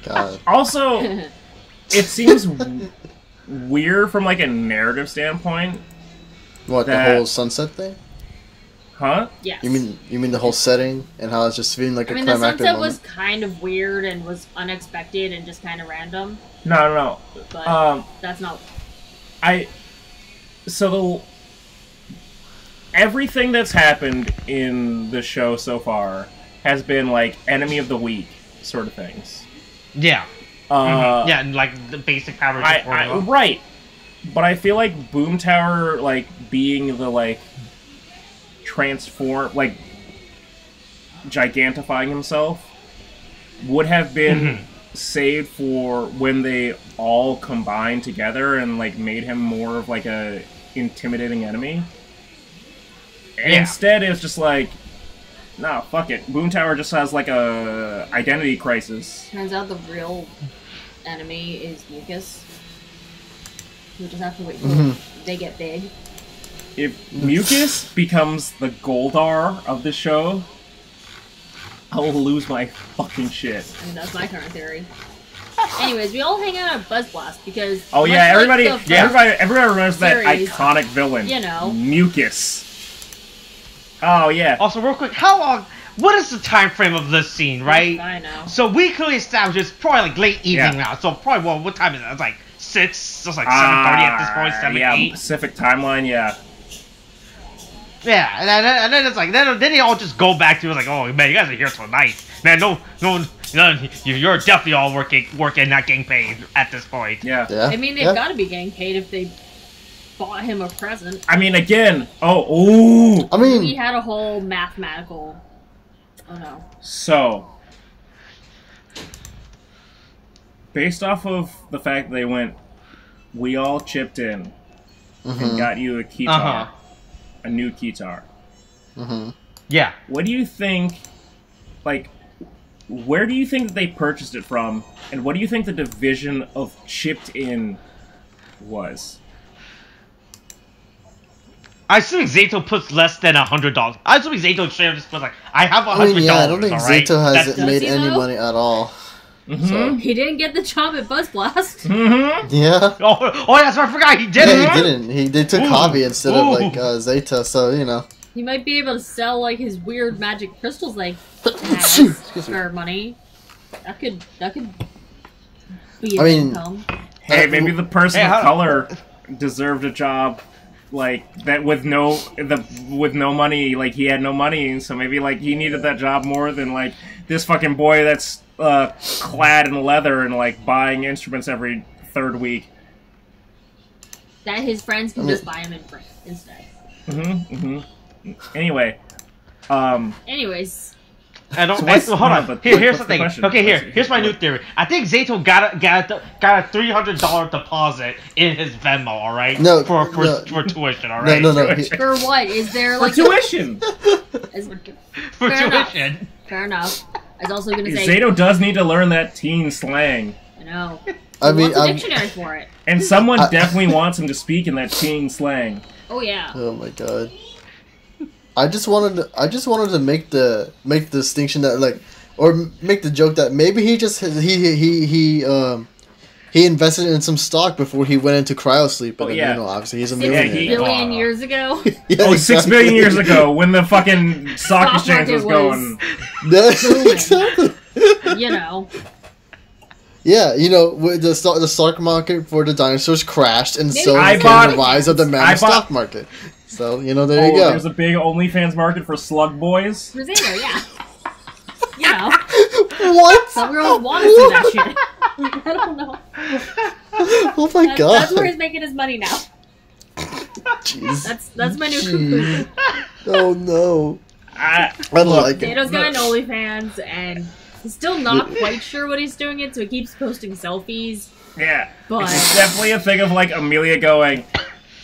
God. Also, it seems weird from like a narrative standpoint. What, the whole sunset thing? Huh? Yes. You mean the whole setting and how it's just feeling like a climactic the sunset moment? was kind of weird and was unexpected and just kind of random. No. But that's not. Everything that's happened in the show so far has been like enemy of the week sort of things. Yeah. Yeah, and like the basic Power Rangers formula. Right. But I feel like Boom Tower, like, being the, like, gigantifying himself would have been saved for when they all combined together and, like, made him more of, like, a intimidating enemy. And instead, it's just like, nah, fuck it. Boom Tower just has, like, a identity crisis. Turns out the real enemy is Mucus. We just have to wait till they get big. If Mucus becomes the Goldar of the show, I will lose my fucking shit. I mean, that's my current theory. Anyways, we all hang out at Buzz Blast because... Oh yeah, everybody remembers that series, iconic villain. You know. Mucus. Oh yeah. Also, real quick, how long... What is the time frame of this scene, right? I know. So we clearly established it's probably like late evening now. So probably, well, what time is it? It's like 6, just like 7:30 at this point, 7, yeah, 8. Pacific timeline, yeah. Yeah, and then it's like, then they all just go back to like, oh man, you guys are here tonight. Man, no, you're definitely all working, not getting paid at this point. Yeah. I mean, they've got to be getting paid if they bought him a present. I mean, again, We had a whole mathematical... Oh no. So, based off of the fact that they went, we all chipped in and got you a keytar, a new keytar. Yeah. What do you think, like, where do you think that they purchased it from, and what do you think the division of chipped in was? I assume Zato puts less than $100. I assume Zato share just puts like, I have $100. I don't think right? Zato hasn't made any though? money at all. So. He didn't get the job at Buzz Blast. Yeah. Oh, that's right, I forgot he didn't. Yeah, he didn't. They took Hobby instead of like Zato, so you know. He might be able to sell like his weird magic crystals like has for money. That could be an income. Hey, maybe the person of color deserved a job like that with no money. Like he had no money, so maybe like he needed that job more than like this fucking boy that's clad in leather and like buying instruments every third week. That his friends can just buy him instead. Anyway, anyways. Hold on. Here's the thing. Okay, here's my new theory. I think Zato got a $300 deposit in his Venmo. All right. No, for tuition. All right. No. For what? Is there like tuition? For tuition. Fair enough. I was also gonna say Zato does need to learn that teen slang. I know. I mean, a dictionary for it. And someone definitely wants him to speak in that teen slang. Oh yeah. Oh my god. I just wanted to make the distinction that like, or make the joke that maybe he invested in some stock before he went into cryo sleep. And then, you know, obviously he's a millionaire. 6 billion years ago. Yeah, exactly. 6 billion years ago when the fucking stock exchange was going. Exactly. You know. Yeah, you know, the stock market for the dinosaurs crashed, and so I became bought the rise of the mammoth stock market. So, you know, there you go. There's a big OnlyFans market for slug boys. Rosano, yeah. You know. What? Some girls want to see that shit. I don't know. Oh my god. That's where he's making his money now. Jeez. That's my new conclusion. Oh no. I don't like it. Dato's got an OnlyFans, and he's still not quite sure what he's doing it, so he keeps posting selfies. Yeah. But it's definitely a thing of, like, Amelia going,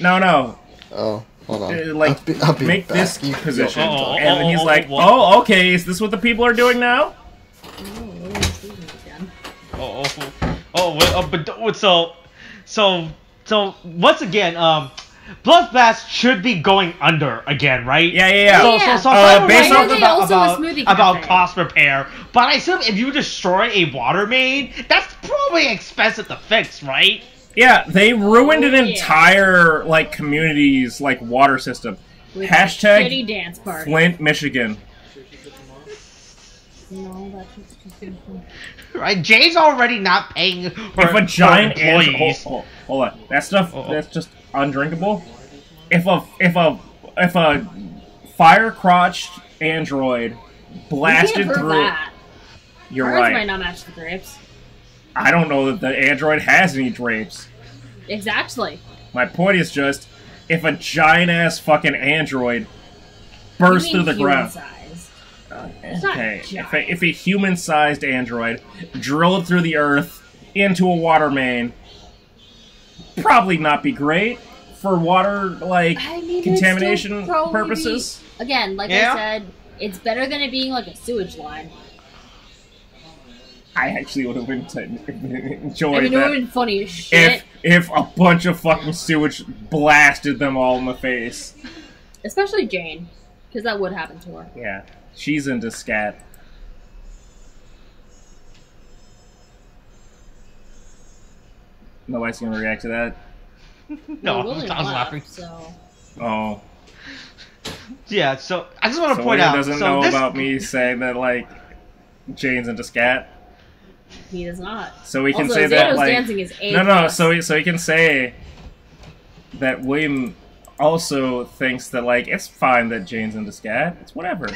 no. Oh, hold on. Like, I'll be make back. this position. And he's like, oh, okay, is this what the people are doing now? So once again, Bloodbath should be going under again, right? Yeah. So based off about cost repair, but I assume if you destroy a water main, that's probably expensive to fix, right? Yeah, they ruined an yeah. entire, like, community's, like, water system. With Hashtag shitty dance party. Flint, Michigan. No, that's just Right, Jay's already not paying for If a giant employees. hold on. That stuff that's just undrinkable. If a fire-crotched android blasted you can't through, that. you're Hers right. might not match the grapes. I don't know that the android has any drapes. Exactly. My point is just, if a giant-ass fucking android burst through the ground. Size. Okay, if a human-sized android drilled through the earth into a water main, probably not be great for water, like, contamination purposes. Again, like I said, it's better than it being like a sewage line. I actually would have enjoyed I mean, it would have been funny as shit. If a bunch of fucking sewage blasted them all in the face. Especially Jane, because that would happen to her. Yeah, she's into scat. Nobody's gonna react to that. No, William I was left, laughing. So. Oh. Yeah, so I just want to So point William out. doesn't know about me saying that, like, Jane's into scat. He does not. So we can Also, say that, Xano's like, dancing is no. So he can say that William also thinks that, like, it's fine that Jane's into scat. It's whatever.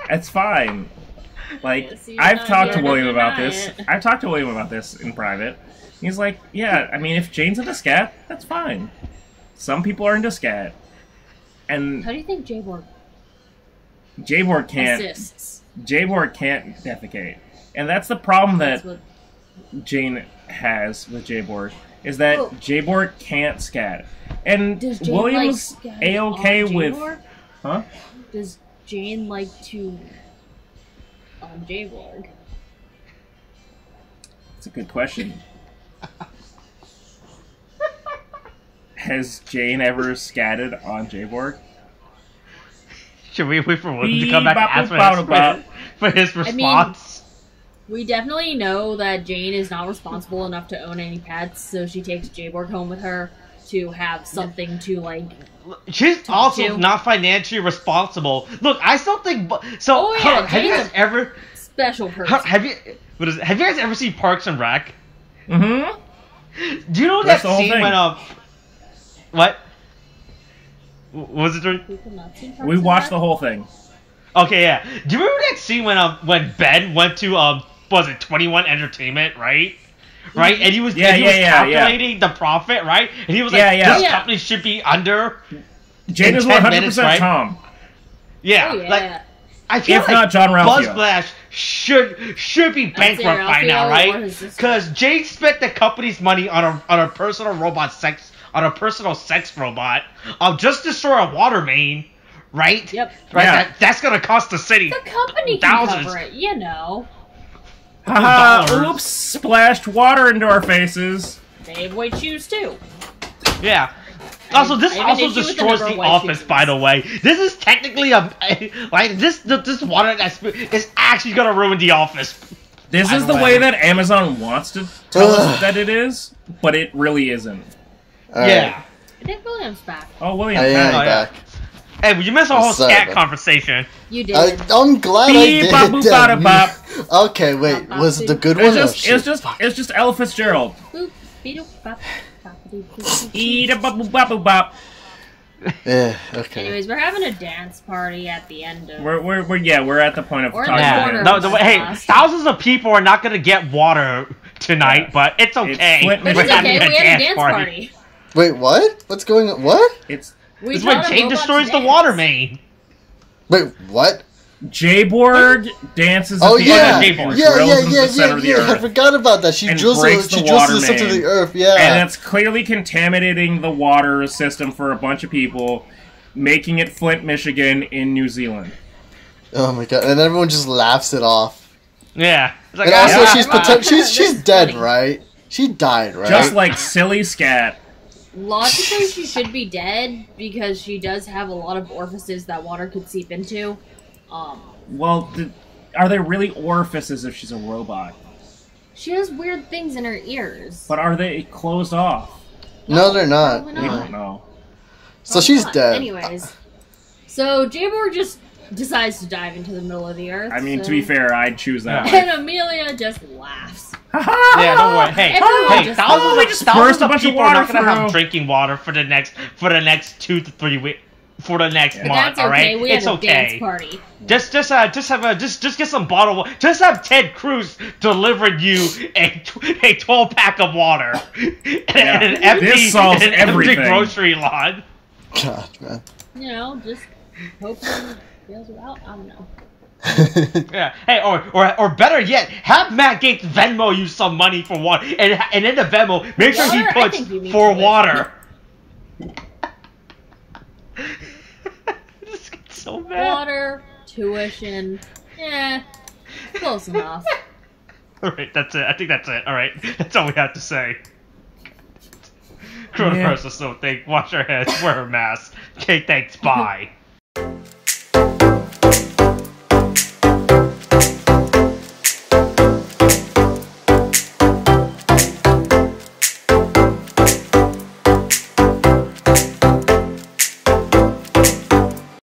It's fine. Like, Yeah, see, I've not talked to here to William about deny this. it. I've talked to William about this in private. He's like, yeah, I mean, if Jane's into scat, that's fine. Some people are into scat. And How do you think J-Borg J-Borg can't. assists? J-Borg can't defecate. And that's the problem that That's what- Jane has with J-Borg, is that Oh. J-Borg can't scat. And Does Jane William's like scat A-okay on with... J-Borg? Huh? Does Jane like to on J-Borg? That's a good question. Has Jane ever scatted on J-Borg? Should we wait for William to come back and ask for his response? I mean, we definitely know that Jane is not responsible enough to own any pets, so she takes J-Borg home with her to have something to, like... She's also to- not financially responsible. Look, I still think. So, Oh, yeah, hold on, have you Jane's guys ever? Special person. Have you? Have you guys ever seen Parks and Rec? Mm-hmm. Do you know That's that the whole scene thing. when What? Was it during? People not seen Parks We and watched Rec? the whole thing. Okay, yeah. Do you remember that scene when Ben went to was it 21 Entertainment, right? Right, and he was calculating the profit, right? And he was like, Yeah. this company should be under. Jane in is 10 100% minutes, right? Tom. Yeah, Oh, yeah. like I feel If like not John Ralphio. Buzzsplash should be bankrupt by now, Ralphio or right? his sister. Because Jane spent the company's money on a personal sex robot, just to destroy a water main, right? Yep. Right. Yeah. That's gonna cost the city. The company can thousands. cover it, you know. Haha, dollars. oops, splashed water into our faces. They have white shoes, too. Yeah. Also, this I have an also issue with the destroys number the of white office. shoes. By the way, this is technically this water is actually gonna ruin the office. This By is the the way. way that Amazon wants to tell us that it is, but it really isn't. Alright. Yeah. I think William's back. Oh, William. I am Oh, yeah. back. Hey, you missed a whole What's up, scat man? conversation. You did. I'm glad Beep, bop, I boop, did. bada, bop. Okay, wait. Was it the good one? It's just Ella Fitzgerald. Boop, beedle, bop, boppity, boop, boop. Eat a bop, boop, bop, boop, bop. Yeah. Okay. Anyways, we're having a dance party at the end of... We're at the point of We're in talking the about corner. it. No, hey, Last. thousands of people are not gonna get water tonight, Yeah. but it's okay. Flint, But We're it's having okay, we had a dance party. Wait, what? What's going on? What? It's We This is when taught a Jane robot destroys to the dance. water main. Wait, what? J-Borg dances at Oh the yeah, end of yeah, J-Borg, yeah, drills into the center yeah, of the yeah. I earth. forgot about that. She And drills breaks it. the She drills water the center of main. the earth. Yeah. And that's clearly contaminating the water system for a bunch of people, making it Flint, Michigan in New Zealand. Oh my god! And everyone just laughs it off. Yeah. It's like, And also, yeah, she's yeah. she's dead, right? She died, right? Just like silly scat. Logically, she should be dead because she does have a lot of orifices that water could seep into. Well, are there really orifices if she's a robot? She has weird things in her ears. But are they closed off? No, they're not. Probably We not. don't know. So she's dead. Anyways, so J-Borg just decides to dive into the middle of the earth. I mean, so... to be fair, I'd choose that. And Amelia just laughs. Yeah, don't worry. Hey, Everyone just- burst a bunch of people are not water gonna have through. drinking water for the next 2 to 3 weeks. For the next But month, that's all right? okay. We It's had a okay. dance party. Just get some bottled water. Just have Ted Cruz deliver you a 12-pack of water and an empty, This solves and an empty everything. grocery lot. God, man. You know, just hoping feels you out. I don't know. Yeah. Hey, or better yet, have Matt Gates Venmo you some money for water, and in the Venmo, make sure he Water? I puts think you need for to water. This gets so bad. Water, tuition, close enough. Alright, that's it. I think that's it. Alright, that's all we have to say. Coronavirus is so thick. Wash our hands, wear a mask. Okay, thanks, bye.